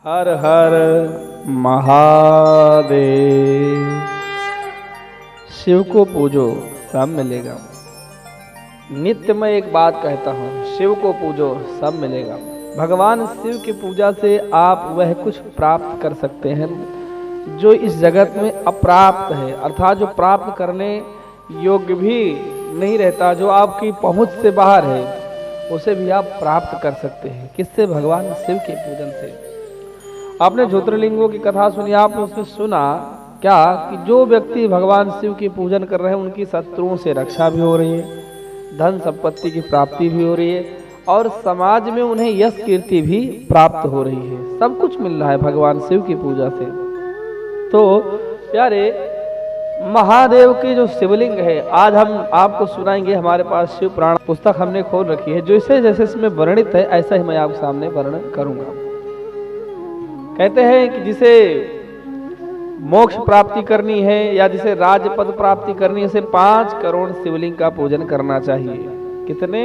हर हर महादेव। शिव को पूजो सब मिलेगा। नित्य मैं एक बात कहता हूँ, शिव को पूजो सब मिलेगा। भगवान शिव की पूजा से आप वह कुछ प्राप्त कर सकते हैं जो इस जगत में अप्राप्त है, अर्थात जो प्राप्त करने योग्य भी नहीं रहता, जो आपकी पहुंच से बाहर है, उसे भी आप प्राप्त कर सकते हैं। किससे? भगवान शिव के पूजन से। आपने ज्योतिर्लिंगों की कथा सुनी, आपने उसमें सुना क्या कि जो व्यक्ति भगवान शिव की पूजन कर रहे हैं उनकी शत्रुओं से रक्षा भी हो रही है, धन संपत्ति की प्राप्ति भी हो रही है और समाज में उन्हें यश कीर्ति भी प्राप्त हो रही है। सब कुछ मिल रहा है भगवान शिव की पूजा से। तो प्यारे, महादेव की जो शिवलिंग है, आज हम आपको सुनाएंगे। हमारे पास शिव पुराण पुस्तक हमने खोल रखी है, जैसे जैसे इसमें वर्णित है ऐसा ही मैं आपके सामने वर्णन करूंगा। कहते हैं कि जिसे मोक्ष प्राप्ति करनी है या जिसे राज्य पद प्राप्ति करनी है, उसे 5 करोड़ शिवलिंग का पूजन करना चाहिए। कितने?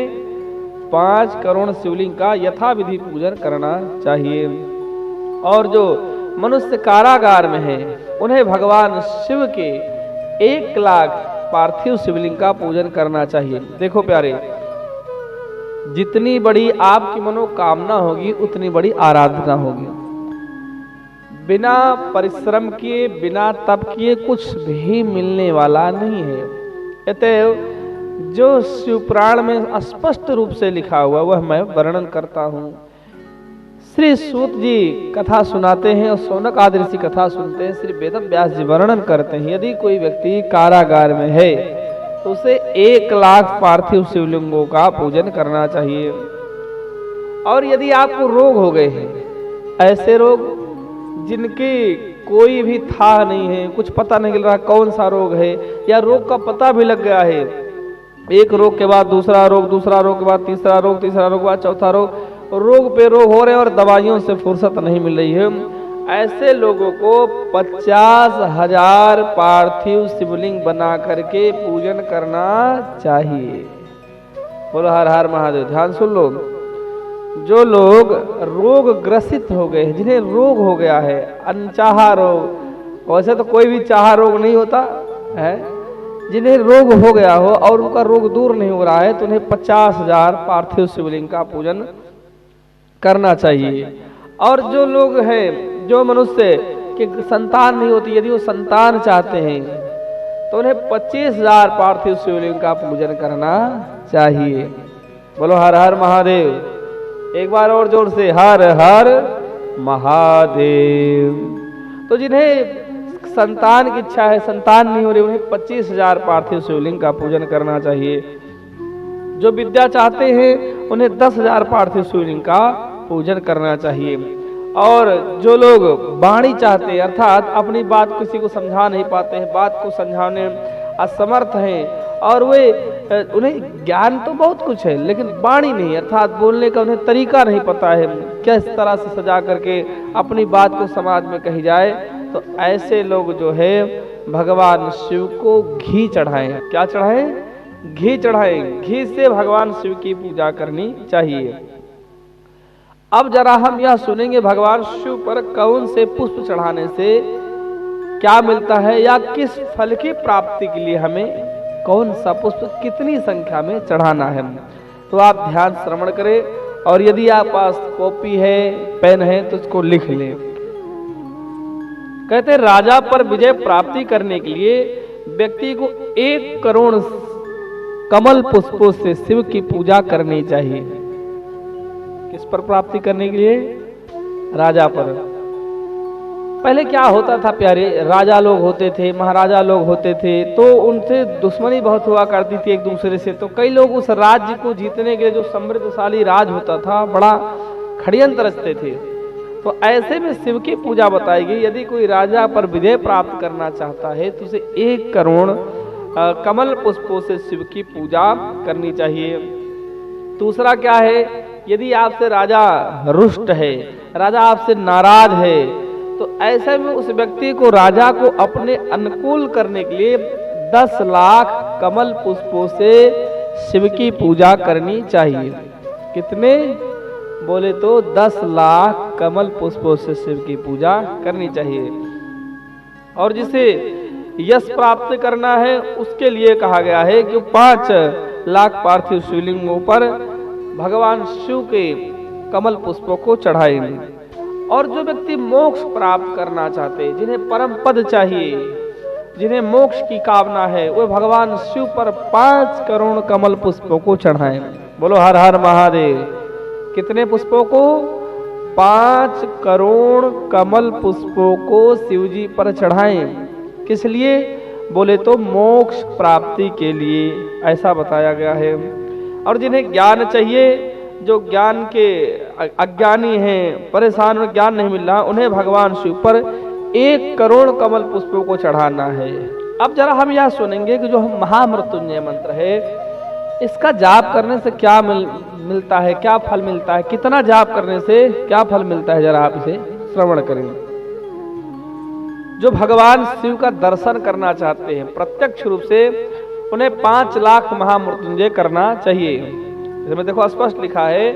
5 करोड़ शिवलिंग का यथाविधि पूजन करना चाहिए। और जो मनुष्य कारागार में है उन्हें भगवान शिव के 1 लाख पार्थिव शिवलिंग का पूजन करना चाहिए। देखो प्यारे, जितनी बड़ी आपकी मनोकामना होगी उतनी बड़ी आराधना होगी। बिना परिश्रम किए, बिना तप किए कुछ भी मिलने वाला नहीं है। अतएव जो शिवपुराण में स्पष्ट रूप से लिखा हुआ वह मैं वर्णन करता हूँ। श्री सूत जी कथा सुनाते हैं और शौनक आदि ऋषि कथा सुनते हैं। श्री वेद व्यास जी वर्णन करते हैं, यदि कोई व्यक्ति कारागार में है तो उसे 1 लाख पार्थिव शिवलिंगों का पूजन करना चाहिए। और यदि आपको रोग हो गए हैं, ऐसे रोग जिनकी कोई भी था नहीं है, कुछ पता नहीं चल रहा कौन सा रोग है, या रोग का पता भी लग गया है, एक रोग के बाद दूसरा रोग, दूसरा रोग के बाद तीसरा रोग, तीसरा रोग के बाद चौथा रोग, रोग पे रोग हो रहे हैं और दवाइयों से फुर्सत नहीं मिल रही है, ऐसे लोगों को 50,000 पार्थिव शिवलिंग बना करके पूजन करना चाहिए। बोलो हर हर महादेव। ध्यान सुन लो, जो लोग रोग ग्रसित हो गए हैं, जिन्हें रोग हो गया है, अनचाहा रोग, वैसे तो कोई भी चाहा रोग नहीं होता है, जिन्हें रोग हो गया हो और उनका रोग दूर नहीं हो रहा है, तो उन्हें 50,000 पार्थिव शिवलिंग का पूजन करना चाहिए। और जो लोग हैं, जो मनुष्य की संतान नहीं होती, यदि वो संतान चाहते हैं तो उन्हें 25,000 पार्थिव शिवलिंग का पूजन करना चाहिए। बोलो हर हर महादेव। एक बार और जोर से, हर हर महादेव। तो जिन्हें संतान की इच्छा है, संतान नहीं हो रही, उन्हें 25,000 पार्थिव शिवलिंग का पूजन करना चाहिए। जो विद्या चाहते हैं उन्हें 10,000 पार्थिव शिवलिंग का पूजन करना चाहिए। और जो लोग वाणी चाहते हैं, अर्थात अपनी बात किसी को समझा नहीं पाते हैं, बात को समझाने असमर्थ हैं, और उन्हें ज्ञान तो बहुत कुछ है लेकिन वाणी नहीं, अर्थात बोलने का उन्हें तरीका नहीं पता है, किस तरह से सजा करके अपनी बात को समाज में कही जाए, तो ऐसे लोग जो है भगवान शिव को घी चढ़ाएं। क्या चढ़ाएं? घी चढ़ाएं। घी से भगवान शिव की पूजा करनी चाहिए। अब जरा हम यह सुनेंगे भगवान शिव पर कौन से पुष्प चढ़ाने से क्या मिलता है, या किस फल की प्राप्ति के लिए हमें कौन सा पुष्प कितनी संख्या में चढ़ाना है। तो आप ध्यान श्रवण करें, और यदि आप पास कॉपी है, पेन है, तो इसको लिख लें। कहते हैं राजा पर विजय प्राप्ति करने के लिए व्यक्ति को 1 करोड़ कमल पुष्पों से शिव की पूजा करनी चाहिए। किस पर प्राप्ति करने के लिए? राजा पर। पहले क्या होता था प्यारे, राजा लोग होते थे, महाराजा लोग होते थे, तो उनसे दुश्मनी बहुत हुआ करती थी एक दूसरे से। तो कई लोग उस राज्य को जीतने के लिए, जो समृद्धशाली राज होता था, बड़ा षड्यंत्र रचते थे। तो ऐसे में शिव की पूजा बताई गई। यदि कोई राजा पर विजय प्राप्त करना चाहता है तो उसे 1 करोड़ कमल पुष्पों से शिव की पूजा करनी चाहिए। दूसरा क्या है, यदि आपसे राजा रुष्ट है, राजा आपसे नाराज है, तो ऐसे में उस व्यक्ति को, राजा को अपने अनुकूल करने के लिए 10 लाख कमल पुष्पों से शिव की पूजा करनी चाहिए। कितने? बोले तो 10 लाख कमल पुष्पों से शिव की पूजा करनी चाहिए। और जिसे यश प्राप्त करना है उसके लिए कहा गया है कि 5 लाख पार्थिव शिवलिंगों पर भगवान शिव के कमल पुष्पों को चढ़ाएंगे। और जो व्यक्ति मोक्ष प्राप्त करना चाहते, जिन्हें परम पद चाहिए, जिन्हें मोक्ष की कामना है, वे भगवान शिव पर 5 करोड़ कमल पुष्पों को चढ़ाएं। बोलो हर हर महादेव। कितने पुष्पों को? 5 करोड़ कमल पुष्पों को शिव जी पर चढ़ाएं। किस लिए? बोले तो मोक्ष प्राप्ति के लिए, ऐसा बताया गया है। और जिन्हें ज्ञान चाहिए, जो ज्ञान के अज्ञानी हैं, परेशान और ज्ञान नहीं मिल रहा, उन्हें भगवान शिव पर 1 करोड़ कमल पुष्पों को चढ़ाना है। अब जरा हम यह सुनेंगे कि जो हम महामृत्युंजय मंत्र है, इसका जाप करने से क्या मिलता है, क्या फल मिलता है, कितना जाप करने से क्या फल मिलता है, जरा आप इसे श्रवण करें। जो भगवान शिव का दर्शन करना चाहते हैं प्रत्यक्ष रूप से, उन्हें 5 लाख महामृत्युंजय करना चाहिए। इसमें देखो स्पष्ट लिखा है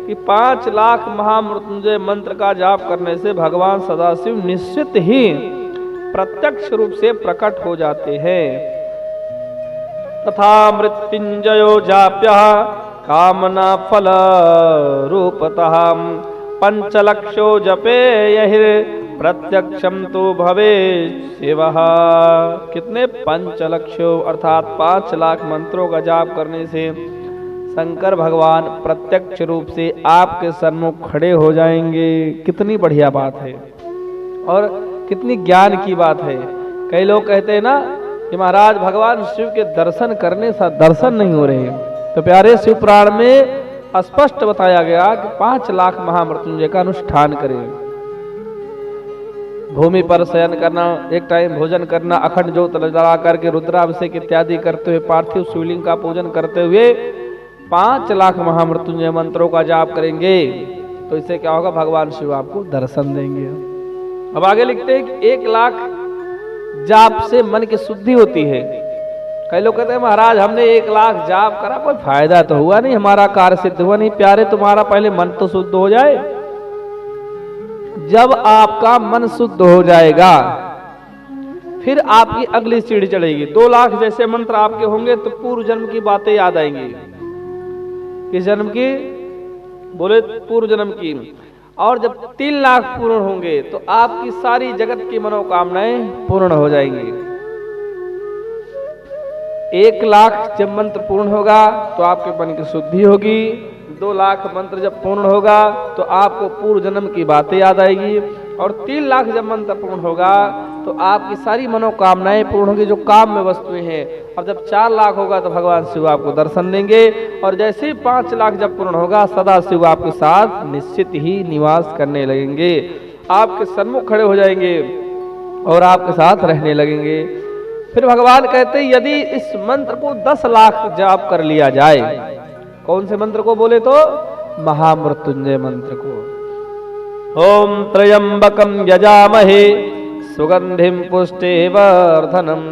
कि 5 लाख महामृत्युंजय मंत्र का जाप करने से भगवान सदाशिव निश्चित ही प्रत्यक्ष रूप से प्रकट हो जाते हैं। तथा मृत्युंजयो जाप्यः कामना फल रूपतः 5 लक्षो जपे यहिर प्रत्यक्षम तो भवे शिवः। कितने? 5 लक्षो अर्थात 5 लाख मंत्रों का जाप करने से शंकर भगवान प्रत्यक्ष रूप से आपके सन्मुख खड़े हो जाएंगे। कितनी बढ़िया बात है और कितनी ज्ञान की बात है। कई लोग कहते हैं ना कि महाराज भगवान शिव के दर्शन करने से दर्शन नहीं हो रहे, तो प्यारे शिव पुराण में स्पष्ट बताया गया कि 5 लाख महामृत्युंजय का अनुष्ठान करें। भूमि पर शयन करना, एक टाइम भोजन करना, अखंड ज्योत जला करके रुद्राभिषेक इत्यादि करते हुए, पार्थिव शिवलिंग का पूजन करते हुए 5 लाख महामृत्युंजय मंत्रों का जाप करेंगे, तो इससे क्या होगा? भगवान शिव आपको दर्शन देंगे। अब आगे लिखते हैं कि 1 लाख जाप से मन की शुद्धि होती है। कई लोग कहते हैं महाराज हमने 1 लाख जाप करा, कोई फायदा तो हुआ नहीं, हमारा कार्य सिद्ध हुआ नहीं। प्यारे तुम्हारा पहले मन तो शुद्ध हो जाए। जब आपका मन शुद्ध हो जाएगा फिर आपकी अगली सीढ़ी चढ़ेगी। 2 लाख जैसे मंत्र आपके होंगे तो पूर्व जन्म की बातें याद आएंगी। किस जन्म की? बोले पूर्व जन्म की। और जब 3 लाख पूर्ण होंगे तो आपकी सारी जगत की मनोकामनाएं पूर्ण हो जाएंगी। 1 लाख जब मंत्र पूर्ण होगा तो आपके मन की शुद्धि होगी। 2 लाख मंत्र जब पूर्ण होगा तो आपको पूर्व जन्म की बातें याद आएगी। और 3 लाख जब मंत्र पूर्ण होगा तो आपकी सारी मनोकामनाएं पूर्ण होगी, जो काम में वस्तुएं हैं। और जब 4 लाख होगा तो भगवान शिव आपको दर्शन देंगे। और जैसे ही 5 लाख जब पूर्ण होगा, सदा शिव आपके साथ निश्चित ही निवास करने लगेंगे, आपके सन्मुख खड़े हो जाएंगे और आपके साथ रहने लगेंगे। फिर भगवान कहते हैं यदि इस मंत्र को 10 लाख जाप कर लिया जाए, कौन से मंत्र को? बोले तो महामृत्युंजय मंत्र को। ओम त्र्यंबकम यजामहे सुगंधिम पुष्टिवर्धनम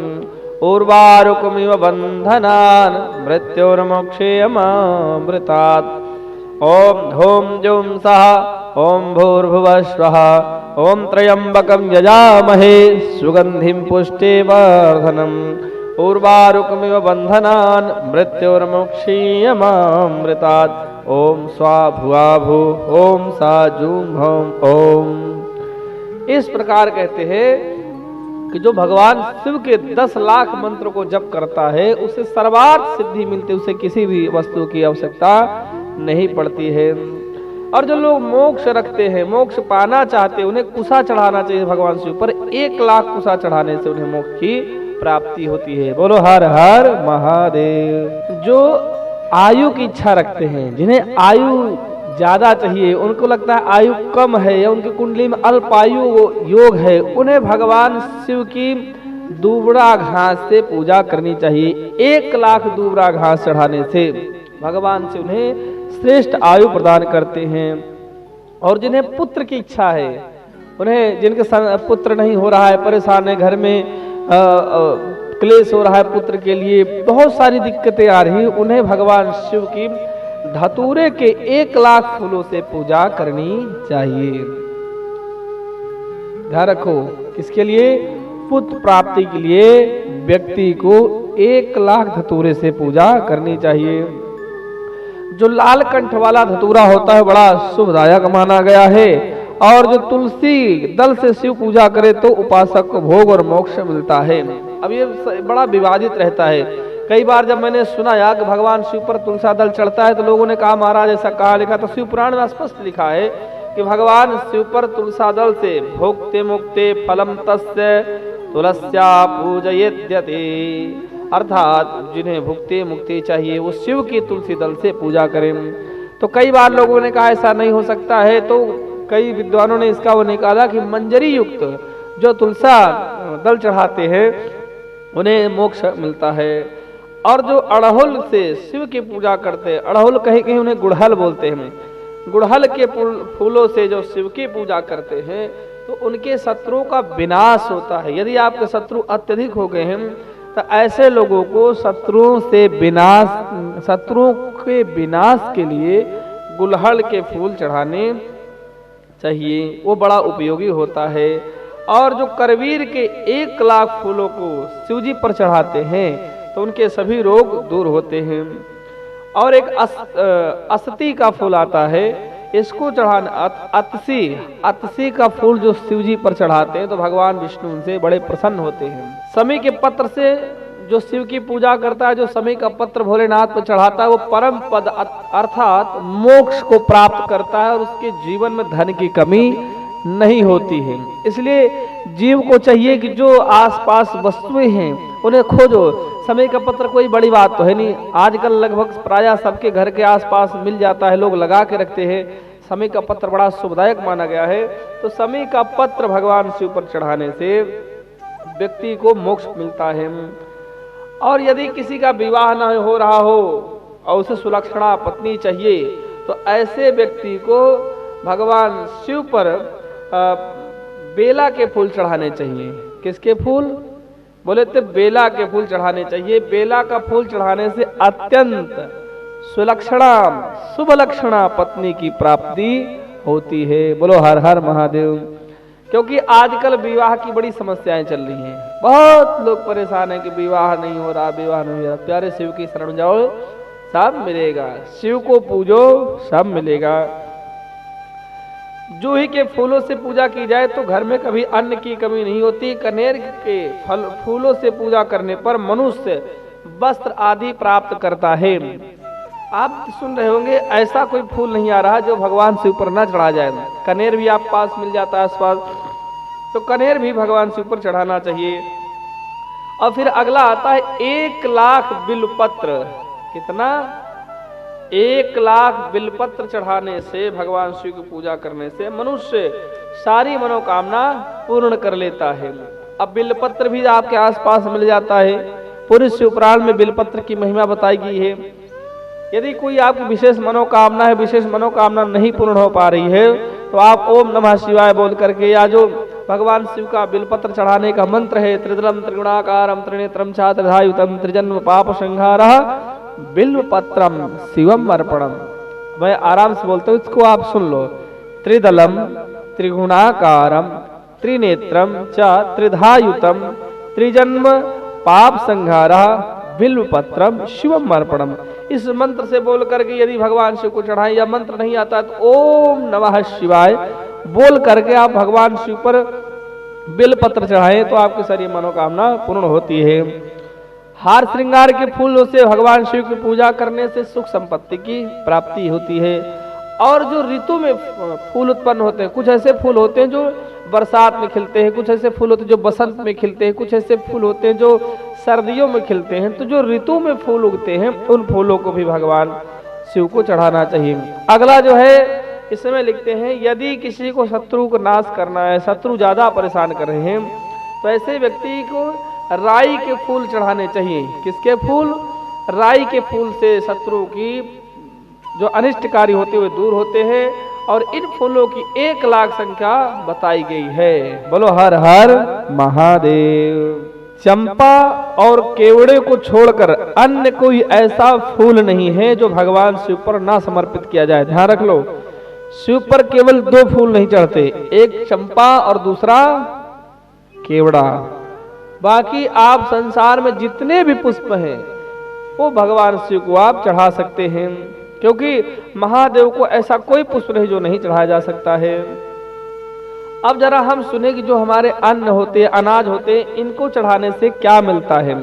उर्वारुकमिव बंधनान मृत्योर्मोक्षेयमामृतात्। ओम धूम जूम सः ओम भूर्भुवः स्वः ओम त्र्यंबकम यजामहे सुगंधिम पुष्टिवर्धनम उर्वारुकमिव बंधनान मृत्योर्मोक्षीयमामृतात्। ओम स्वा भुवा भू ओम सा जूम भौम ओम। इस प्रकार कहते हैं कि जो भगवान शिव के 10 लाख मंत्र को जप करता है उसे सर्वार्थ सिद्धि मिलती है, उसे किसी भी वस्तु की आवश्यकता नहीं पड़ती है। और जो लोग मोक्ष रखते हैं, मोक्ष पाना चाहते हैं, उन्हें कुशा चढ़ाना चाहिए भगवान शिव पर। 1 लाख कुशा चढ़ाने से उन्हें मोक्ष की प्राप्ति होती है। बोलो हर हर महादेव। जो आयु की इच्छा रखते हैं, जिन्हें आयु ज्यादा चाहिए, उनको लगता है आयु कम है या उनकी कुंडली में अल्पायु योग है, उन्हें भगवान शिव की दूबड़ा घास से पूजा करनी चाहिए। 1 लाख दूबड़ा घास चढ़ाने से भगवान शिव उन्हें श्रेष्ठ आयु प्रदान करते हैं। और जिन्हें पुत्र की इच्छा है, उन्हें जिनके पुत्र नहीं हो रहा है, परेशान है, घर में क्लेश हो रहा है पुत्र के लिए, बहुत सारी दिक्कतें आ रही, उन्हें भगवान शिव की धतूरे के 1,00,000 फूलों से पूजा करनी चाहिए। ध्यान रखो, किसके लिए? पुत्र प्राप्ति के लिए व्यक्ति को 1,00,000 धतूरे से पूजा करनी चाहिए। जो लाल कंठ वाला धतूरा होता है बड़ा शुभदायक माना गया है, और जो तुलसी दल से शिव पूजा करे तो उपासक को भोग और मोक्ष मिलता है। अब ये बड़ा विवादित रहता है। कई बार जब मैंने सुना यार कि भगवान शिव पर तुलसा दल चढ़ता है तो लोगों ने कहा महाराज ऐसा कहा लिखा, तो शिव पुराण में स्पष्ट लिखा है कि भगवान शिव पर तुलसा दल से भोक्ते मुक्ते फलम तस्य तुलस्या पूजयेद्यते, अर्थात जिन्हें भुक्ति मुक्ति चाहिए वो शिव की तुलसी दल से पूजा करें। तो कई बार लोगों ने कहा ऐसा नहीं हो सकता है, तो कई विद्वानों ने इसका वो निकाला कि मंजरी युक्त जो तुलसा दल चढ़ाते हैं उन्हें मोक्ष मिलता है। और जो अड़हुल से शिव की पूजा करते हैं, अड़हुल कहीं कहीं उन्हें गुड़हल बोलते हैं, गुड़हल के फूलों से जो शिव की पूजा करते हैं तो उनके शत्रुओं का विनाश होता है। यदि आपके शत्रु अत्यधिक हो गए हैं तो ऐसे लोगों को शत्रुओं के विनाश के लिए गुड़हल के फूल चढ़ाने चाहिए, वो बड़ा उपयोगी होता है। और जो करवीर के 1,00,000 फूलों को शिवजी पर चढ़ाते हैं तो उनके सभी रोग दूर होते हैं। और एक असती का फूल आता है, इसको चढ़ाना अतसी का फूल जो शिवजी पर चढ़ाते हैं तो भगवान विष्णु उनसे बड़े प्रसन्न होते हैं। समी के पत्र से जो शिव की पूजा करता है, जो समी का पत्र भोलेनाथ पर चढ़ाता है वो परम पद अर्थात मोक्ष को प्राप्त करता है और उसके जीवन में धन की कमी नहीं होती है। इसलिए जीव को चाहिए कि जो आसपास वस्तुएं हैं उन्हें खोजो। समय का पत्र कोई बड़ी बात तो है नहीं, आजकल लगभग प्रायः सबके घर के आसपास मिल जाता है, लोग लगा के रखते हैं। समय का पत्र बड़ा शुभदायक माना गया है, तो समय का पत्र भगवान शिव पर चढ़ाने से व्यक्ति को मोक्ष मिलता है। और यदि किसी का विवाह न हो रहा हो और उसे सुलक्षणा पत्नी चाहिए तो ऐसे व्यक्ति को भगवान शिव पर बेला के फूल चढ़ाने चाहिए। किसके फूल? बोले तो बेला के फूल चढ़ाने चाहिए। बेला का फूल चढ़ाने से अत्यंत सुलक्षणा शुभ लक्षणा पत्नी की प्राप्ति होती है। बोलो हर हर महादेव। क्योंकि आजकल विवाह की बड़ी समस्याएं चल रही हैं, बहुत लोग परेशान हैं कि विवाह नहीं हो रहा, विवाह नहीं हो रहा। प्यारे शिव की शरण जाओ, सब मिलेगा। शिव को पूजो, सब मिलेगा। जूही के फूलों से पूजा की जाए तो घर में कभी अन्न की कमी नहीं होती। कनेर के फूलों से पूजा करने पर मनुष्य वस्त्र आदि प्राप्त करता है। आप सुन रहे होंगे ऐसा कोई फूल नहीं आ रहा जो भगवान शिव पर न चढ़ा जाए। कनेर भी आप पास मिल जाता है आसपास, तो कनेर भी भगवान शिव पर चढ़ाना चाहिए। और फिर अगला आता है 1,00,000 बिल्वपत्र। कितना? 1,00,000 बिल्वपत्र चढ़ाने से, भगवान शिव की पूजा करने से मनुष्य सारी मनोकामना पूर्ण कर लेता है। अब बिल्वपत्र भी आपके आसपास मिल जाता है। पूरे शिव पुराण में बिल्वपत्र की महिमा बताई गई है। यदि कोई आपकी विशेष मनोकामना है, विशेष मनोकामना नहीं पूर्ण हो पा रही है, तो आप ओम नमः शिवाय बोल करके, या जो भगवान शिव का बिल्वपत्र चढ़ाने का मंत्र है, त्रिदलम त्रिगुणाकारम त्रिनेत्रम चात्रधायुतम त्रिजन्म पाप संहारः बिल्वपत्रम शिवम अर्पणम। मैं आराम से बोलता हूँ, इसको आप सुन लो। त्रिदलम त्रिगुणाकारम त्रिनेत्रम च त्रिधायुतम त्रिजन्म पाप संहारः बिल्वपत्रम शिवम अर्पणम। इस मंत्र से बोल करके यदि भगवान शिव को चढ़ाएं, या मंत्र नहीं आता तो ओम नमः शिवाय बोल करके आप भगवान शिव पर बिल्वपत्र चढ़ाएं तो आपकी सारी मनोकामना पूर्ण होती है। हार श्रृंगार के फूलों से भगवान शिव की पूजा करने से सुख संपत्ति की प्राप्ति होती है। और जो ऋतु में फूल उत्पन्न होते हैं, कुछ ऐसे फूल होते हैं जो बरसात में खिलते हैं, कुछ ऐसे फूल होते हैं जो बसंत में खिलते हैं, कुछ ऐसे फूल होते हैं जो सर्दियों में खिलते हैं। तो जो ऋतु में फूल उगते हैं उन फूलों को भी भगवान शिव को चढ़ाना चाहिए। अगला जो है इसमें लिखते हैं, यदि किसी को शत्रु को नाश करना है, शत्रु ज्यादा परेशान कर रहे हैं, तो ऐसे व्यक्ति को राई के फूल चढ़ाने चाहिए। किसके फूल? राई के फूल से शत्रु की जो अनिष्टकारी होते हुए दूर होते हैं। और इन फूलों की 1,00,000 संख्या बताई गई है। बोलो हर हर महादेव। चंपा और केवड़े को छोड़कर अन्य कोई ऐसा फूल नहीं है जो भगवान शिव पर ना समर्पित किया जाए। ध्यान रख लो, शिव पर केवल 2 फूल नहीं चढ़ते, एक चंपा और दूसरा केवड़ा। बाकी आप संसार में जितने भी पुष्प हैं वो भगवान शिव को आप चढ़ा सकते हैं, क्योंकि महादेव को ऐसा कोई पुष्प नहीं जो नहीं चढ़ाया जा सकता है। अब जरा हम सुने कि जो हमारे अन्न होते, अनाज होते, इनको चढ़ाने से क्या मिलता है।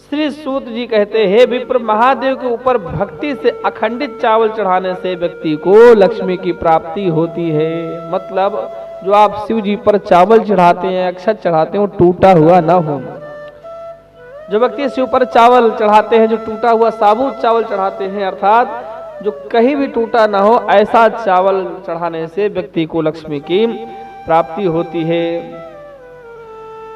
श्री सूत जी कहते हैं, हे विप्र, महादेव के ऊपर भक्ति से अखंडित चावल चढ़ाने से व्यक्ति को लक्ष्मी की प्राप्ति होती है। मतलब जो आप शिव जी पर चावल चढ़ाते हैं, अक्षत चढ़ाते हैं, वो टूटा हुआ ना हो। जो व्यक्ति शिव पर चावल चढ़ाते हैं, जो टूटा हुआ साबुत चावल चढ़ाते हैं, अर्थात जो कहीं भी टूटा ना हो, ऐसा चावल चढ़ाने से व्यक्ति को लक्ष्मी की प्राप्ति होती है।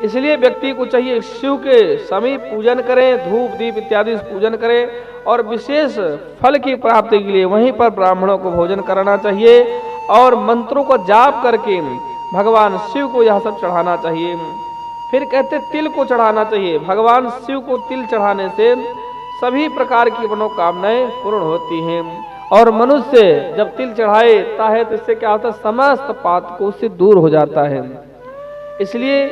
इसलिए व्यक्ति को चाहिए शिव के समीप पूजन करें, धूप दीप इत्यादि पूजन करें, और विशेष फल की प्राप्ति के लिए वहीं पर ब्राह्मणों को भोजन कराना चाहिए और मंत्रों को जाप करके भगवान शिव को यह सब चढ़ाना चाहिए। फिर कहते तिल को चढ़ाना चाहिए। भगवान शिव को तिल चढ़ाने से सभी प्रकार की मनोकामनाएं पूर्ण होती हैं, और मनुष्य जब तिल चढ़ाता है तो इससे क्या होता है, समस्त पातकों से दूर हो जाता है। इसलिए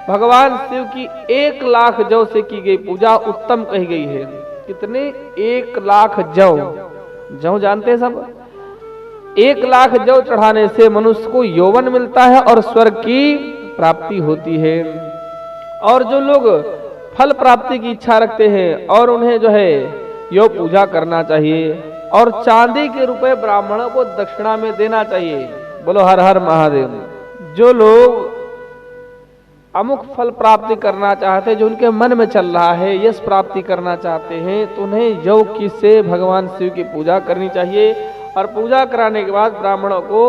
भगवान शिव की 1 लाख जौ से की गई पूजा उत्तम कही गई है। कितने? 1 लाख जौ। जौ जानते हैं सब? 1 लाख जौ चढ़ाने से मनुष्य को यौवन मिलता है और स्वर्ग की प्राप्ति होती है। और जो लोग फल प्राप्ति की इच्छा रखते हैं और उन्हें जो है यो पूजा करना चाहिए, और चांदी के रुपए ब्राह्मणों को दक्षिणा में देना चाहिए। बोलो हर हर महादेव। जो लोग अमुक फल प्राप्ति करना चाहते हैं, जो उनके मन में चल रहा है, यश प्राप्ति करना चाहते हैं, तो उन्हें जौ की से भगवान शिव की पूजा करनी चाहिए, और पूजा कराने के बाद ब्राह्मणों को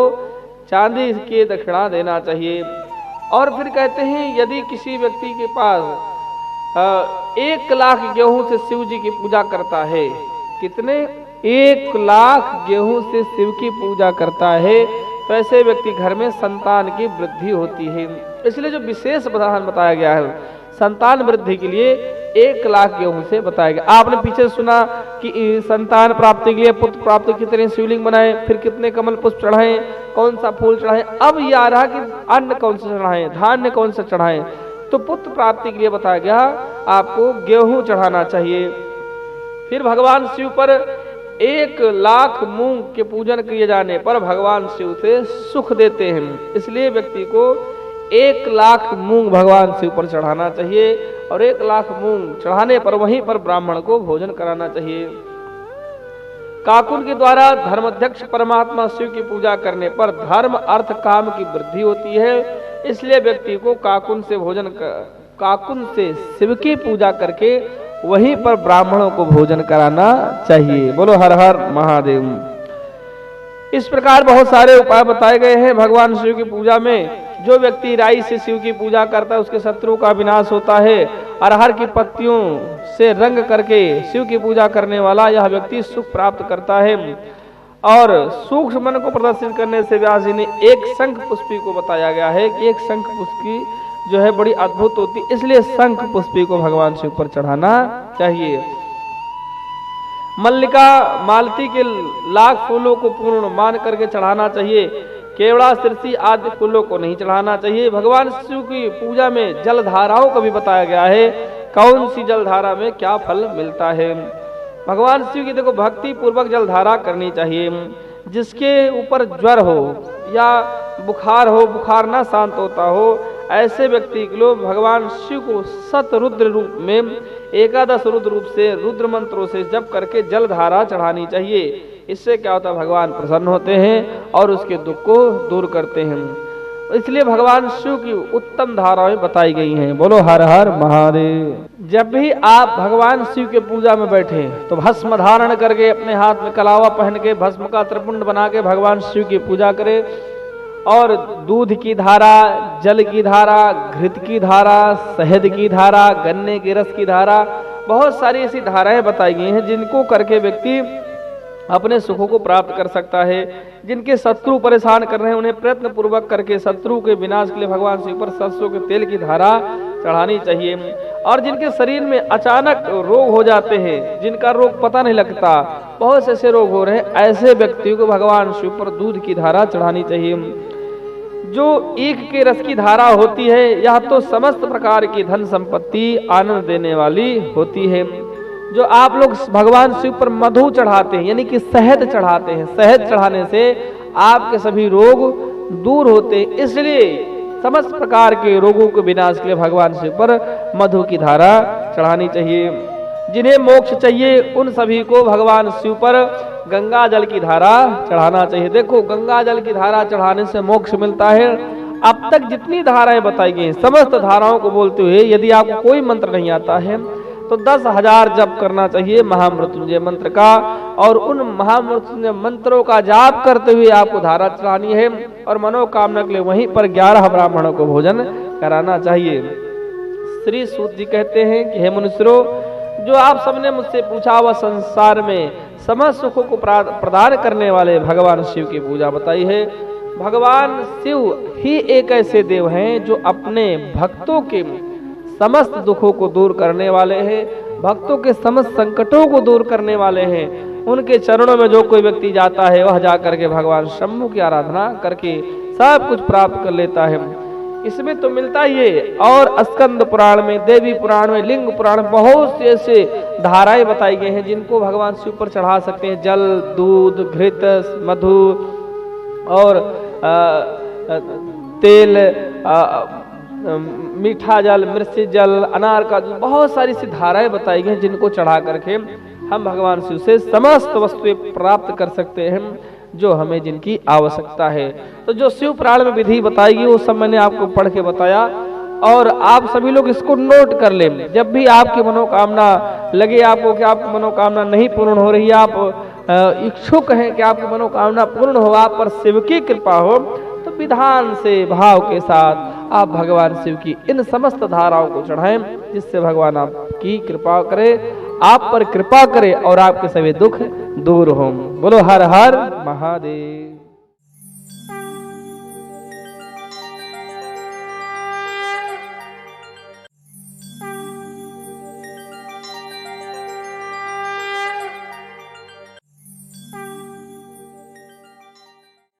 चांदी की दक्षिणा देना चाहिए। और फिर कहते हैं, यदि किसी व्यक्ति के पास 1 लाख गेहूं से शिव जी की पूजा करता है, कितने? 1 लाख गेहूं से शिव की पूजा करता है, तो ऐसे व्यक्ति घर में संतान की वृद्धि होती है। इसलिए जो विशेष विधान बताया गया है संतान वृद्धि के लिए 1 लाख गेहूं से बताया गया। आपने पीछे सुना कि संतान प्राप्ति के लिए पुत्र प्राप्ति कितने शिवलिंग बनाए, फिर कितने कमल पुष्प चढ़ाएं, कौन सा फूल चढ़ाएं। अब ये आ रहा कि अन्न कौन सा चढ़ाएं, धान्य कौन सा चढ़ाएं। तो पुत्र प्राप्ति के लिए बताया गया आपको गेहूं चढ़ाना चाहिए। फिर भगवान शिव पर 1 लाख मूंग के पूजन किए जाने पर भगवान शिव से सुख देते हैं। इसलिए व्यक्ति को 1 लाख मूंग भगवान शिव पर चढ़ाना चाहिए, और 1 लाख मूंग चढ़ाने पर वहीं पर ब्राह्मण को भोजन कराना चाहिए। काकुन के द्वारा धर्माध्यक्ष परमात्मा शिव की पूजा करने पर धर्म अर्थ काम की वृद्धि होती है। इसलिए व्यक्ति को काकुन से शिव की पूजा करके वहीं पर ब्राह्मणों को भोजन कराना चाहिए। बोलो हर हर महादेव। इस प्रकार बहुत सारे उपाय बताए गए हैं भगवान शिव की पूजा में। जो व्यक्ति राई से शिव की पूजा करता है उसके शत्रुओं का विनाश होता है। अरहर की पत्तियों से रंग करके शिव की पूजा करने वाला यह व्यक्ति सुख प्राप्त करता है। और सूक्ष्म मन को प्रदर्शित करने से व्यास जी ने एक शंख पुष्पी को बताया गया है कि एक शंख पुष्पी जो है बड़ी अद्भुत होती, इसलिए शंख पुष्पी को भगवान शिव पर चढ़ाना चाहिए। मल्लिका मालती के लाख फूलों को पूर्ण मान करके चढ़ाना चाहिए। केवड़ा सिरसी आदि फूलों को नहीं चढ़ाना चाहिए। भगवान शिव की पूजा में जल धाराओं का भी बताया गया है, कौन सी जल धारा में क्या फल मिलता है। भगवान शिव की देखो भक्ति पूर्वक जल धारा करनी चाहिए। जिसके ऊपर ज्वर हो या बुखार हो, बुखार ना शांत होता हो, ऐसे व्यक्ति के लोग भगवान शिव को सत रुद्र रूप में 11 रुद्र रूप से रुद्र मंत्रों से जप करके जल धारा चढ़ानी चाहिए। इससे क्या होता है, भगवान प्रसन्न होते हैं और उसके दुख को दूर करते हैं। इसलिए भगवान शिव की उत्तम धाराएं बताई गई हैं। बोलो हर हर महादेव। जब भी आप भगवान शिव के पूजा में बैठे तो भस्म धारण करके अपने हाथ में कलावा पहन के भस्म का त्रिपुंड बना के भगवान शिव की पूजा करें। और दूध की धारा, जल की धारा, घृत की धारा, शहद की धारा, गन्ने के रस की धारा, बहुत सारी ऐसी धाराएं बताई गई हैं जिनको करके व्यक्ति अपने सुखों को प्राप्त कर सकता है। जिनके शत्रु परेशान कर रहे हैं उन्हें प्रयत्न पूर्वक करके शत्रु के विनाश के लिए भगवान शिव पर सरसों के तेल की धारा चढ़ानी चाहिए। और जिनके शरीर में अचानक रोग हो जाते हैं, जिनका रोग पता नहीं लगता, बहुत से ऐसे रोग हो रहे हैं, ऐसे व्यक्तियों को भगवान शिव पर दूध की धारा चढ़ानी चाहिए। जो ईख के रस की धारा होती है, यह तो समस्त प्रकार की धन संपत्ति आनंद देने वाली होती है। जो आप लोग भगवान शिव पर मधु चढ़ाते हैं, यानी कि शहद चढ़ाते हैं, शहद चढ़ाने से आपके सभी रोग दूर होते हैं। इसलिए समस्त प्रकार के रोगों के विनाश के लिए भगवान शिव पर मधु की धारा चढ़ानी चाहिए। जिन्हें मोक्ष चाहिए उन सभी को भगवान शिव पर गंगा जल की धारा चढ़ाना चाहिए। देखो, गंगा जल की धारा चढ़ाने से मोक्ष मिलता है। अब तक जितनी धाराएं बताई गई, समस्त धाराओं को बोलते हुए यदि आपको कोई मंत्र नहीं आता है तो 10,000 जप करना चाहिए महामृत्युंजय मंत्र का, और उन महामृत्युंजय मंत्रों का जाप करते हुए आपको धारा चढ़ानी है, और मनोकामना के लिए वहीं पर 11 ब्राह्मणों को भोजन कराना चाहिए। श्री सूत जी कहते हैं कि हे मनुष्यों, जो आप सबने मुझसे पूछा वह संसार में समस्त सुखों को प्रदान करने वाले भगवान शिव की पूजा बताई है। भगवान शिव ही एक ऐसे देव हैं जो अपने भक्तों के समस्त दुखों को दूर करने वाले हैं, भक्तों के समस्त संकटों को दूर करने वाले हैं। उनके चरणों में जो कोई व्यक्ति जाता है वह जाकर के भगवान शंभु की आराधना करके सब कुछ प्राप्त कर लेता है। इसमें तो मिलता ही है। और स्कंद पुराण में, देवी पुराण में, लिंग पुराण में बहुत से ऐसे धाराएं बताई गई हैं जिनको भगवान शिव पर चढ़ा सकते हैं। जल, दूध, घृत, मधु और तेल, मीठा जल, मिर्ची जल, अनार का जल, बहुत सारी सी धाराएं बताई गई हैं जिनको चढ़ा करके हम भगवान शिव से समस्त वस्तुएं प्राप्त कर सकते हैं जो हमें जिनकी आवश्यकता है। तो जो शिव पुराण में विधि बताई गई वो सब मैंने आपको पढ़ के बताया, और आप सभी लोग इसको नोट कर लें। जब भी आपकी मनोकामना लगे आपको कि आपकी मनोकामना नहीं पूर्ण हो रही है, आप इच्छुक हैं कि आपकी मनोकामना पूर्ण हो, आप पर शिव की कृपा हो, तो विधान से भाव के साथ आप भगवान शिव की इन समस्त धाराओं को चढ़ाएं, जिससे भगवान आपकी कृपा करे, आप पर कृपा करे और आपके सभी दुख दूर हों। बोलो हर हर महादेव।